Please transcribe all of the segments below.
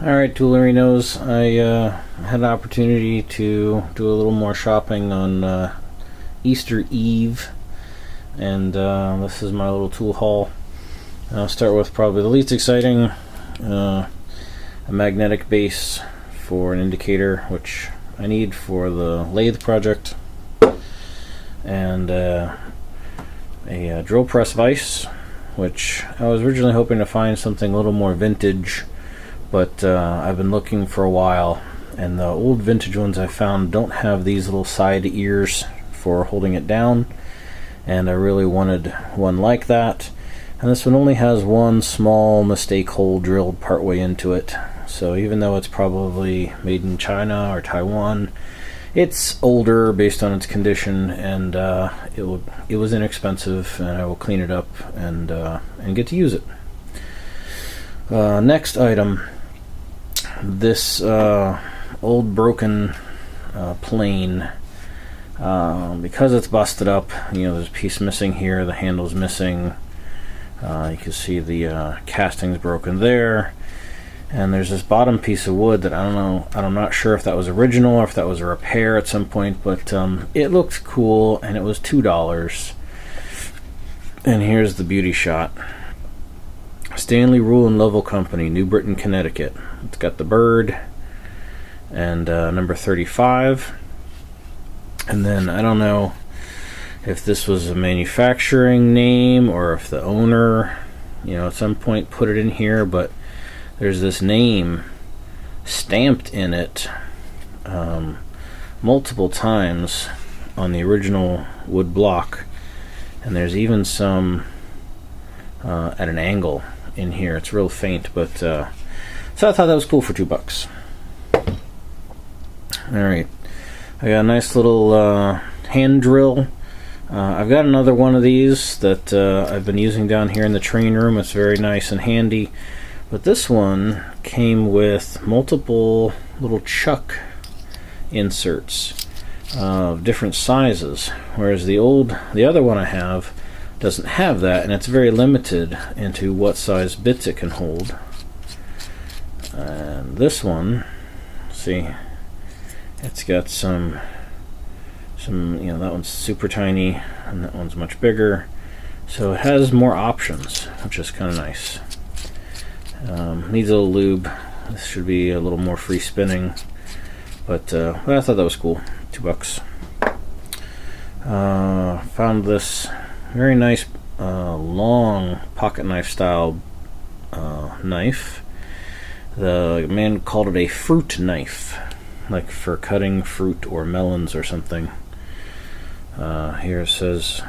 Alright, Toolerinos, I had an opportunity to do a little more shopping on Easter Eve, and this is my little tool haul. I'll start with probably the least exciting, a magnetic base for an indicator, which I need for the lathe project, and a drill press vise, which I was originally hoping to find something a little more vintage, but I've been looking for a while, and the old vintage ones I found don't have these little side ears for holding it down, and I really wanted one like that. And this one only has one small mistake hole drilled partway into it, so even though it's probably made in China or Taiwan, it's older based on its condition, and it was inexpensive, and I will clean it up and get to use it. Next item, this old broken plane, because it's busted up. There's a piece missing here, the handle's missing, you can see the casting's broken there, and there's this bottom piece of wood that I'm not sure if that was original or if that was a repair at some point, but it looked cool, and it was $2. And here's the beauty shot. Stanley Rule and Level Company, New Britain, Connecticut. It's got the bird and number 35. And then I don't know if this was a manufacturing name or if the owner, at some point put it in here, but there's this name stamped in it multiple times on the original wood block, and there's even some at an angle in here. It's real faint, but so I thought that was cool for $2. Alright, I got a nice little hand drill. I've got another one of these that I've been using down here in the train room. It's very nice and handy, but this one came with multiple little chuck inserts of different sizes, whereas the other one I have doesn't have that, and it's very limited into what size bits it can hold. And this one, see, it's got some that one's super tiny and that one's much bigger, so it has more options, which is kind of nice. Needs a little lube. This should be a little more free spinning, but I thought that was cool. $2. Found this very nice long pocket knife style knife. The man called it a fruit knife, like for cutting fruit or melons or something. Here it says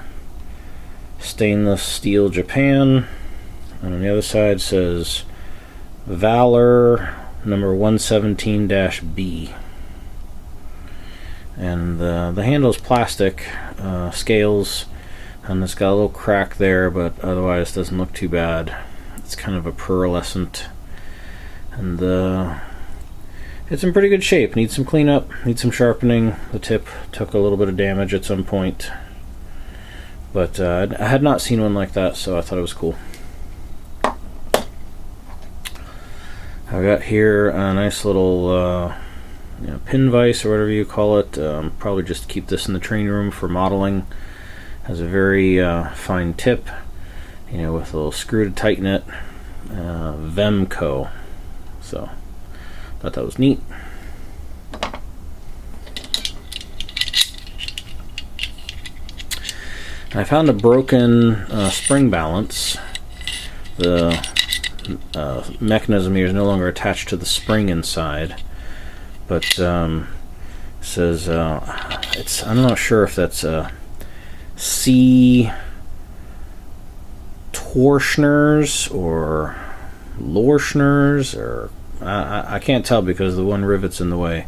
stainless steel Japan, and on the other side says Valor number 117-B. And the handle is plastic, scales, and it's got a little crack there, but otherwise doesn't look too bad. It's kind of a pearlescent, and it's in pretty good shape. Needs some cleanup, needs some sharpening. The tip took a little bit of damage at some point, but I had not seen one like that, so I thought it was cool. I've got here a nice little pin vise or whatever you call it. Probably just keep this in the training room for modeling. Has a very fine tip, with a little screw to tighten it. Vemco. So thought that was neat. I found a broken spring balance. The mechanism here is no longer attached to the spring inside, but says I'm not sure if that's C torsioners or Lorschners, or I can't tell because the one rivet's in the way,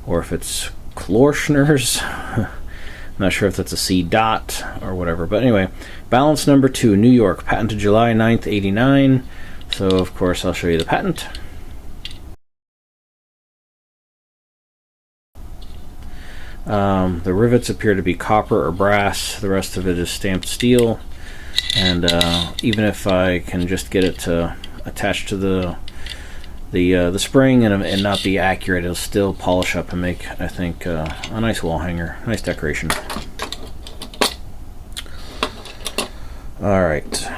or if it's Klorschners. I'm not sure if that's a C dot or whatever, but anyway, balance number 2, New York, patented July 9th, 89. So of course I'll show you the patent. The rivets appear to be copper or brass. The rest of it is stamped steel, and even if I can just get it to attach to the the spring and not be accurate. It'll still polish up and make, I think, a nice wall hanger, nice decoration. All right,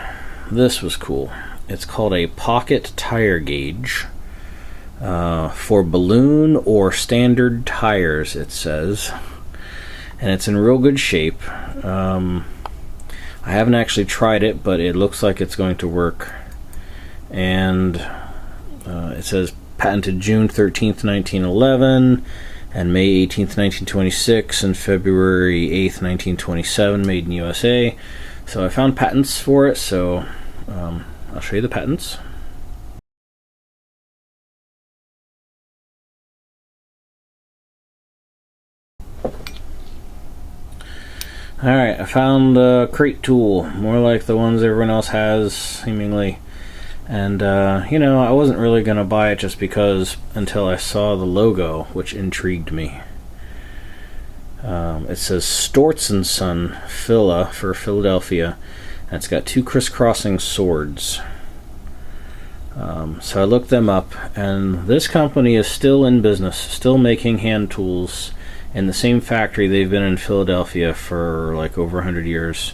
this was cool. It's called a pocket tire gauge for balloon or standard tires, it says, and it's in real good shape. I haven't actually tried it, but it looks like it's going to work. And it says patented June 13th, 1911, and May 18th, 1926, and February 8th, 1927, made in USA. So I found patents for it, so I'll show you the patents. Alright, I found a crate tool, more like the ones everyone else has, seemingly. And, you know, I wasn't really going to buy it just because until I saw the logo, which intrigued me. It says Storts & Son, Phila, for Philadelphia, and it's got two crisscrossing swords. So I looked them up, and this company is still in business, still making hand tools in the same factory. They've been in Philadelphia for like over 100 years.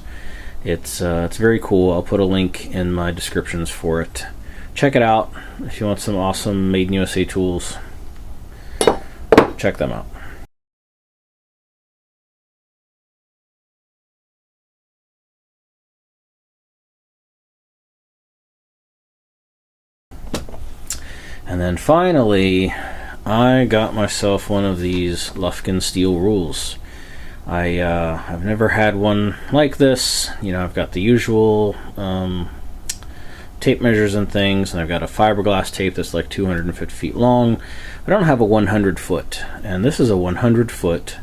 It's very cool. I'll put a link in my descriptions for it. Check it out if you want some awesome made in USA tools. Check them out. And then finally, I got myself one of these Lufkin steel rules. I've never had one like this. You know, I've got the usual tape measures and things, and I've got a fiberglass tape that's like 250 feet long. I don't have a 100 foot, and this is a 100 foot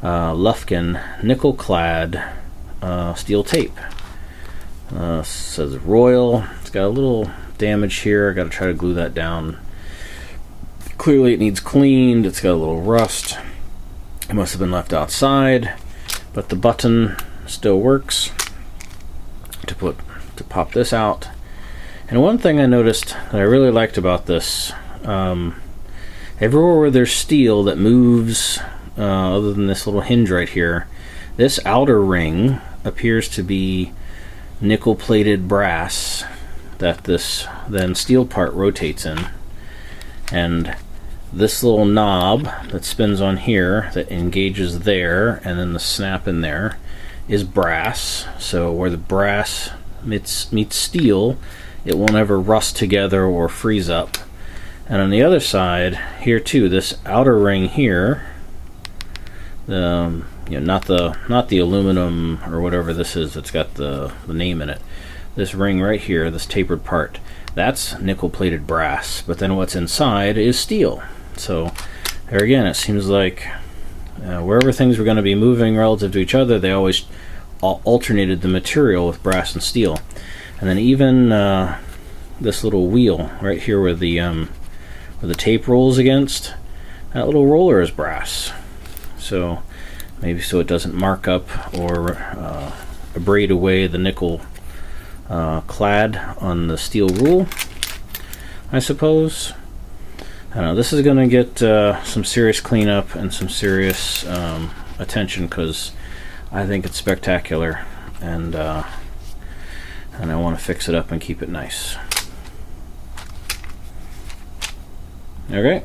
Lufkin nickel clad steel tape. Says Royal. It's got a little damage here. I got to try to glue that down. Clearly it needs cleaned. It's got a little rust. It must have been left outside, but the button still works to pop this out. And one thing I noticed that I really liked about this, everywhere where there's steel that moves, other than this little hinge right here, this outer ring appears to be nickel-plated brass that this then steel part rotates in, and this little knob that spins on here that engages there, and then the snap in there, is brass. So where the brass meets steel, it will never rust together or freeze up. And on the other side here too, this outer ring here, you know, not the aluminum or whatever this is that's got the name in it. This ring right here, this tapered part, that's nickel-plated brass, but then what's inside is steel. So there again, it seems like wherever things were going to be moving relative to each other, they always alternated the material with brass and steel. And then even this little wheel right here where the tape rolls against, that little roller is brass. So maybe so it doesn't mark up or abrade away the nickel clad on the steel rule, I suppose. I don't know, this is going to get some serious cleanup and some serious attention, because I think it's spectacular, and I want to fix it up and keep it nice. Okay,